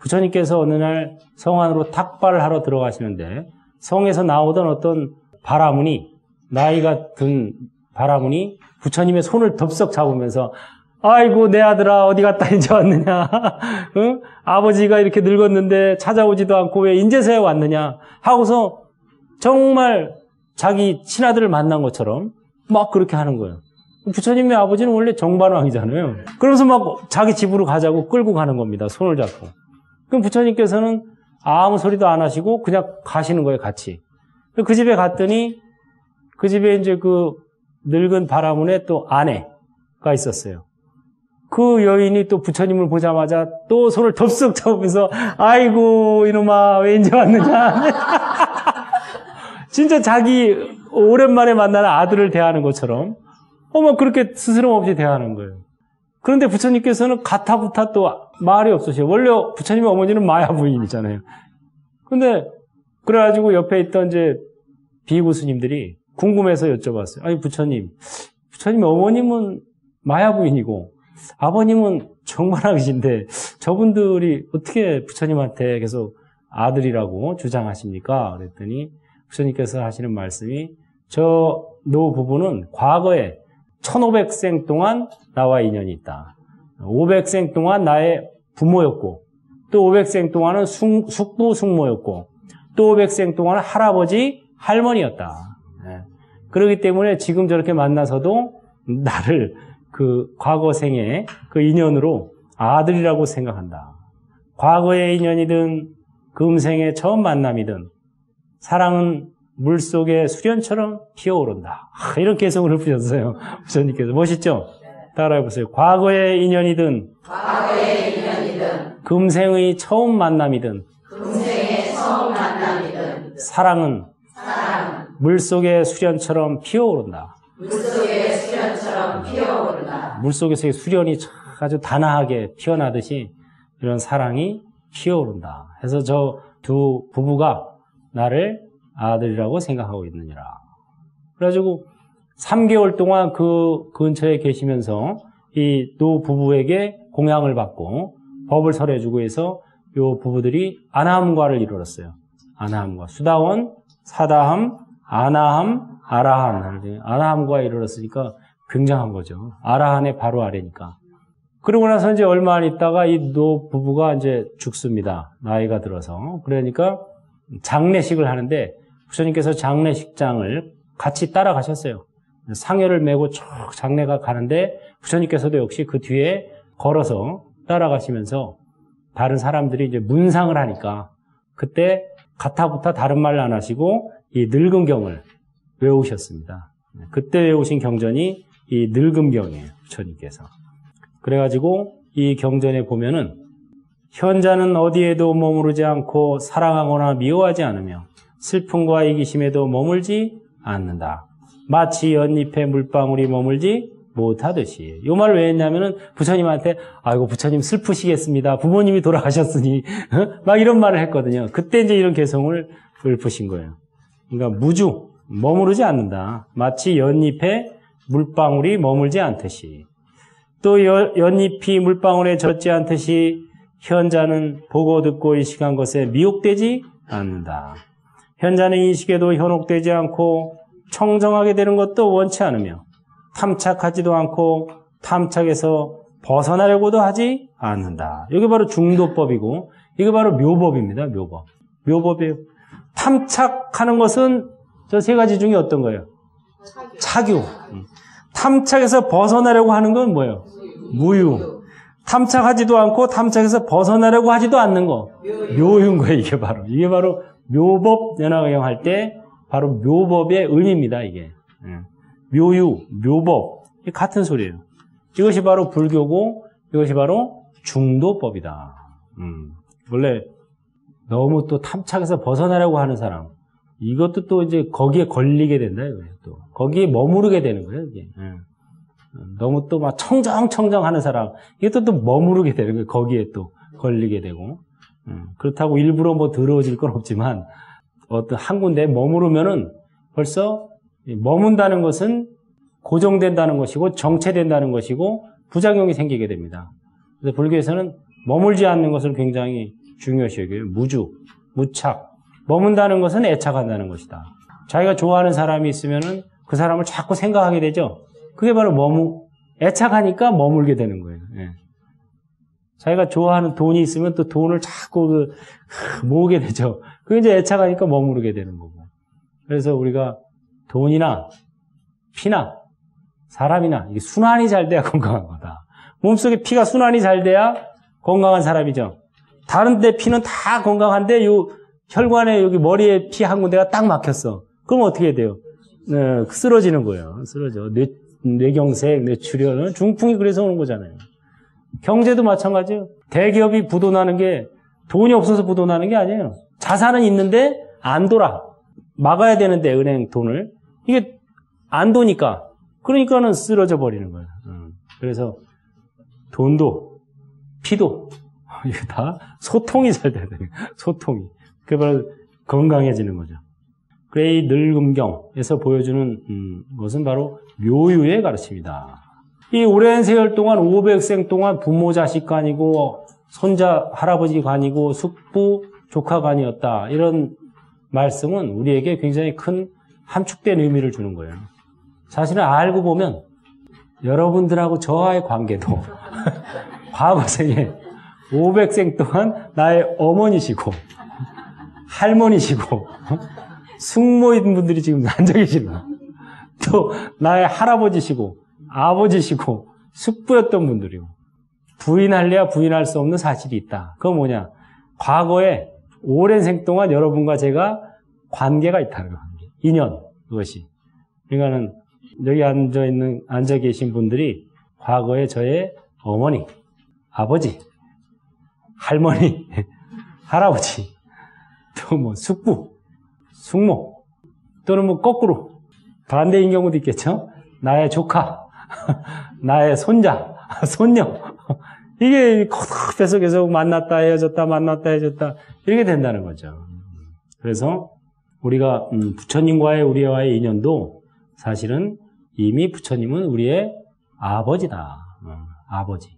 부처님께서 어느 날 성 안으로 탁발을 하러 들어가시는데 성에서 나오던 어떤 바라문이, 나이가 든 바라문이 부처님의 손을 덥석 잡으면서 아이고 내 아들아 어디 갔다 이제 왔느냐. 응? 아버지가 이렇게 늙었는데 찾아오지도 않고 왜 인제서야 왔느냐 하고서 정말 자기 친아들을 만난 것처럼 막 그렇게 하는 거예요. 부처님의 아버지는 원래 정반왕이잖아요. 그러면서 막 자기 집으로 가자고 끌고 가는 겁니다. 손을 잡고. 그럼 부처님께서는 아무 소리도 안 하시고 그냥 가시는 거예요, 같이. 그 집에 갔더니 그 집에 이제 그 늙은 바라문의 또 아내가 있었어요. 그 여인이 또 부처님을 보자마자 또 손을 덥석 잡으면서 아이고 이놈아 왜 이제 왔느냐. 진짜 자기 오랜만에 만나는 아들을 대하는 것처럼 막 그렇게 스스럼 없이 대하는 거예요. 그런데 부처님께서는 가타부타 또 말이 없으셔요. 원래 부처님의 어머니는 마야 부인이잖아요. 근데 그래가지고 옆에 있던 이제 비구 스님들이 궁금해서 여쭤봤어요. 아니 부처님의 어머님은 마야 부인이고 아버님은 정반왕이신데 저분들이 어떻게 부처님한테 계속 아들이라고 주장하십니까? 그랬더니 부처님께서 하시는 말씀이 저 노부부는 과거에 1500생 동안 나와 인연이 있다. 500생 동안 나의 부모였고 또 500생 동안은 숙부 숙모였고 또 500생 동안은 할아버지 할머니였다. 그렇기 때문에 지금 저렇게 만나서도 나를 그 과거 생의 그 인연으로 아들이라고 생각한다. 과거의 인연이든 금생의 처음 만남이든 사랑은 물속의 수련처럼 피어오른다. 이런 개성을 읊으셨어요. 부처님께서. 멋있죠? 따라해보세요. 과거의 인연이든 금생의 처음 만남이든 사랑은 물속의 수련처럼 피어오른다. 물속에서의 수련이 아주 단아하게 피어나듯이 이런 사랑이 피어오른다. 해서 저 두 부부가 나를 아들이라고 생각하고 있느니라. 그래가지고 3개월 동안 그 근처에 계시면서 이 노 부부에게 공양을 받고 법을 설해주고 해서 요 부부들이 아나함과를 이루었어요. 아나함과. 수다원, 사다함, 아나함, 아라한. 아나함과 이루었으니까 굉장한 거죠. 아라한의 바로 아래니까. 그러고 나서 이제 얼마 안 있다가 이 노 부부가 이제 죽습니다. 나이가 들어서. 그러니까 장례식을 하는데 부처님께서 장례식장을 같이 따라가셨어요. 상여를 메고 쭉 장례가 가는데 부처님께서도 역시 그 뒤에 걸어서 따라가시면서 다른 사람들이 이제 문상을 하니까 그때 가타부타 다른 말 안 하시고 이 늙은 경을 외우셨습니다. 그때 외우신 경전이 이 늙은 경이에요. 부처님께서. 그래가지고 이 경전에 보면은 현자는 어디에도 머무르지 않고 사랑하거나 미워하지 않으며 슬픔과 이기심에도 머물지 않는다. 마치 연잎에 물방울이 머물지 못하듯이. 이 말을 왜 했냐면은 부처님한테 아이고 부처님 슬프시겠습니다. 부모님이 돌아가셨으니 막 이런 말을 했거든요. 그때 이제 이런 개성을 읊으신 거예요. 그러니까 무주, 머무르지 않는다. 마치 연잎에 물방울이 머물지 않듯이. 또 연잎이 물방울에 젖지 않듯이 현자는 보고 듣고 인식한 것에 미혹되지 않는다. 현자는 인식에도 현혹되지 않고 청정하게 되는 것도 원치 않으며 탐착하지도 않고 탐착에서 벗어나려고도 하지 않는다. 이게 바로 중도법이고 이게 바로 묘법입니다. 묘법. 묘법이에요. 탐착하는 것은 저 세 가지 중에 어떤 거예요? 착유. 탐착에서 벗어나려고 하는 건 뭐예요? 무유. 탐착하지도 않고 탐착에서 벗어나려고 하지도 않는 거. 묘유인 거예요. 이게 바로 묘법 연화경 할 때 바로 묘법의 의미입니다. 이게. 묘유, 묘법. 같은 소리예요. 이것이 바로 불교고 이것이 바로 중도법이다. 원래 너무 또 탐착에서 벗어나려고 하는 사람. 이것도 또 이제 거기에 걸리게 된다. 이거예요. 또 거기에 머무르게 되는 거예요. 이게. 너무 또 막 청정하는 사람. 이것도 또 머무르게 되는 거예요. 거기에 또 걸리게 되고. 그렇다고 일부러 뭐 더러워질 건 없지만 어떤 한 군데에 머무르면은 벌써 머문다는 것은 고정된다는 것이고 정체된다는 것이고 부작용이 생기게 됩니다. 그래서 불교에서는 머물지 않는 것을 굉장히 중요시 여겨요. 무주, 무착. 머문다는 것은 애착한다는 것이다. 자기가 좋아하는 사람이 있으면은 그 사람을 자꾸 생각하게 되죠. 그게 바로 애착하니까 머물게 되는 거예요. 예. 자기가 좋아하는 돈이 있으면 또 돈을 자꾸 모으게 되죠. 그게 이제 애착하니까 머무르게 되는 거고. 그래서 우리가 돈이나 피나 사람이나 이게 순환이 잘 돼야 건강한 거다. 몸속에 피가 순환이 잘 돼야 건강한 사람이죠. 다른 데 피는 다 건강한데 요 혈관에 여기 머리에 피 한 군데가 딱 막혔어. 그럼 어떻게 돼요? 네, 쓰러지는 거예요. 쓰러져. 뇌경색, 뇌출혈, 중풍이 그래서 오는 거잖아요. 경제도 마찬가지예요. 대기업이 부도나는 게 돈이 없어서 부도나는 게 아니에요. 자산은 있는데 안 돌아. 막아야 되는데 은행 돈을. 이게 안 도니까. 그러니까는 쓰러져 버리는 거예요. 그래서 돈도 피도 이게 다 소통이 잘 돼야 돼요. 소통이. 그게 바로 건강해지는 거죠. 그레이 늙음경에서 보여주는 것은 바로 묘유의 가르침이다. 이 오랜 세월 동안 500생 동안 부모 자식 간이고 손자 할아버지 간이고 숙부 조카 간이었다. 이런 말씀은 우리에게 굉장히 큰 함축된 의미를 주는 거예요. 사실은 알고 보면 여러분들하고 저와의 관계도 과거생에 500생 동안 나의 어머니시고 할머니시고 숙모인 분들이 지금 앉아 계시는 거예요. 또 나의 할아버지시고 아버지시고 숙부였던 분들이고 부인할래야 부인할 수 없는 사실이 있다. 그건 뭐냐? 과거에 오랜 생 동안 여러분과 제가 관계가 있다는 거예요. 인연, 그것이. 그러니까는 여기 앉아 계신 분들이 과거에 저의 어머니, 아버지, 할머니, 할아버지, 또 뭐 숙부, 숙모, 또는 뭐 거꾸로 반대인 경우도 있겠죠. 나의 조카, 나의 손자, 손녀. 이게 계속 만났다 헤어졌다 만났다 헤어졌다 이렇게 된다는 거죠. 그래서 우리가 부처님과의 우리와의 인연도 사실은 이미 부처님은 우리의 아버지다. 아버지.